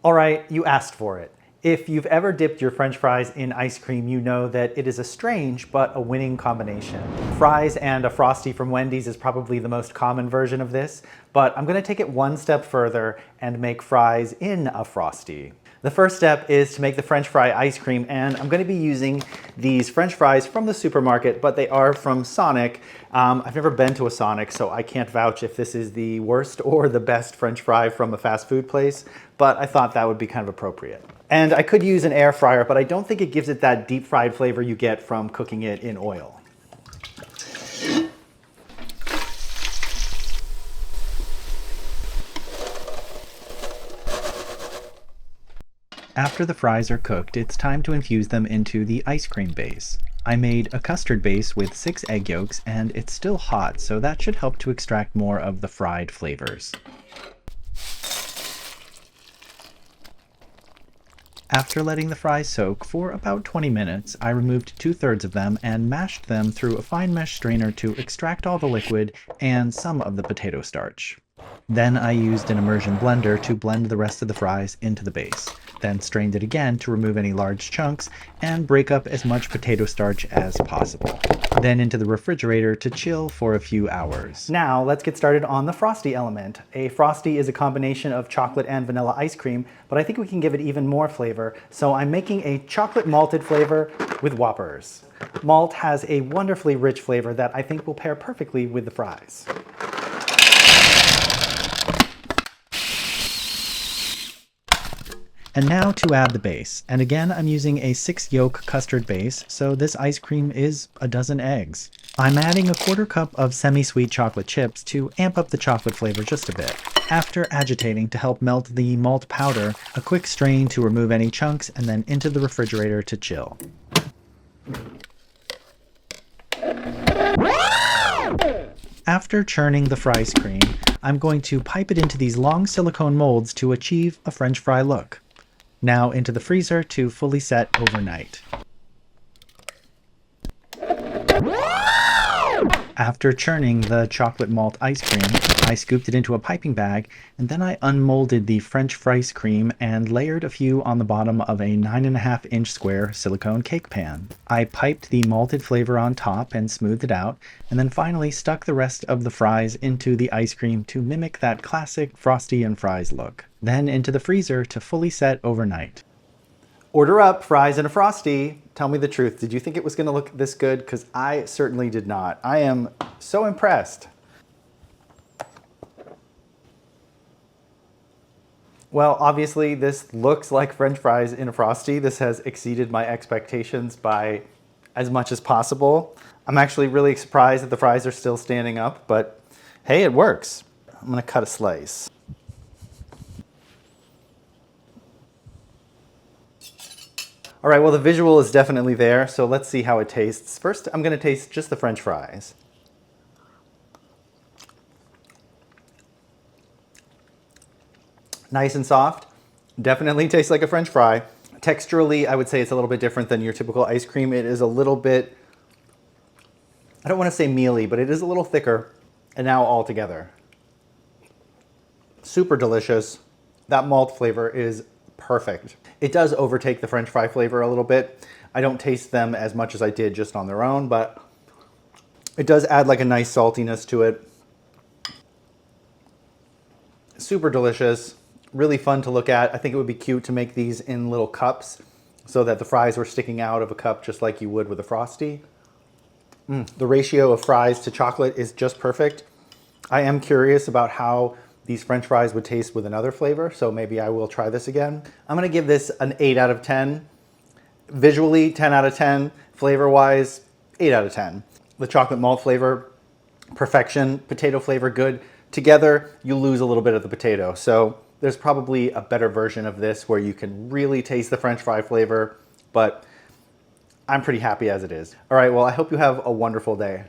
All right, you asked for it. If you've ever dipped your French fries in ice cream, you know that it is a strange but a winning combination. Fries and a Frosty from Wendy's is probably the most common version of this, but I'm gonna take it one step further and make fries in a Frosty. The first step is to make the French fry ice cream, and I'm going to be using these French fries from the supermarket, but they are from Sonic. I've never been to a Sonic, so I can't vouch if this is the worst or the best French fry from a fast food place, but I thought that would be kind of appropriate. And I could use an air fryer, but I don't think it gives it that deep fried flavor you get from cooking it in oil. After the fries are cooked, it's time to infuse them into the ice cream base. I made a custard base with 6 egg yolks, and it's still hot, so that should help to extract more of the fried flavors. After letting the fries soak for about 20 minutes, I removed 2/3 of them and mashed them through a fine mesh strainer to extract all the liquid and some of the potato starch. Then I used an immersion blender to blend the rest of the fries into the base, then strained it again to remove any large chunks and break up as much potato starch as possible. Then into the refrigerator to chill for a few hours. Now let's get started on the Frosty element. A Frosty is a combination of chocolate and vanilla ice cream, but I think we can give it even more flavor, so I'm making a chocolate malted flavor with Whoppers. Malt has a wonderfully rich flavor that I think will pair perfectly with the fries. And now to add the base. And again, I'm using a 6 yolk custard base, so this ice cream is a dozen eggs. I'm adding a 1/4 cup of semi-sweet chocolate chips to amp up the chocolate flavor just a bit. After agitating to help melt the malt powder, a quick strain to remove any chunks, and then into the refrigerator to chill. After churning the fries cream, I'm going to pipe it into these long silicone molds to achieve a French fry look. Now into the freezer to fully set overnight. After churning the chocolate malt ice cream, I scooped it into a piping bag, and then I unmolded the French fries cream and layered a few on the bottom of a 9.5-inch square silicone cake pan. I piped the malted flavor on top and smoothed it out, and then finally stuck the rest of the fries into the ice cream to mimic that classic Frosty and Fries look. Then into the freezer to fully set overnight. Order up fries and a Frosty. Tell me the truth. Did you think it was going to look this good? Because I certainly did not. I am so impressed. Well, obviously this looks like French fries in a Frosty. This has exceeded my expectations by as much as possible. I'm actually really surprised that the fries are still standing up, but hey, it works. I'm going to cut a slice. All right, well, the visual is definitely there, so let's see how it tastes. First, I'm going to taste just the French fries. Nice and soft. Definitely tastes like a French fry. Texturally, I would say it's a little bit different than your typical ice cream. It is a little bit, I don't want to say mealy, but it is a little thicker, and now all together. Super delicious. That malt flavor is perfect. It does overtake the French fry flavor a little bit. I don't taste them as much as I did just on their own, but it does add like a nice saltiness to it. Super delicious, really fun to look at. I think it would be cute to make these in little cups so that the fries were sticking out of a cup just like you would with a Frosty. The ratio of fries to chocolate is just perfect. I am curious about how these French fries would taste with another flavor, so maybe I will try this again. I'm gonna give this an 8 out of 10. Visually, 10 out of 10. Flavor-wise, 8 out of 10. The chocolate malt flavor, perfection. Potato flavor, good. Together, you lose a little bit of the potato. So there's probably a better version of this where you can really taste the French fry flavor, but I'm pretty happy as it is. All right, well, I hope you have a wonderful day.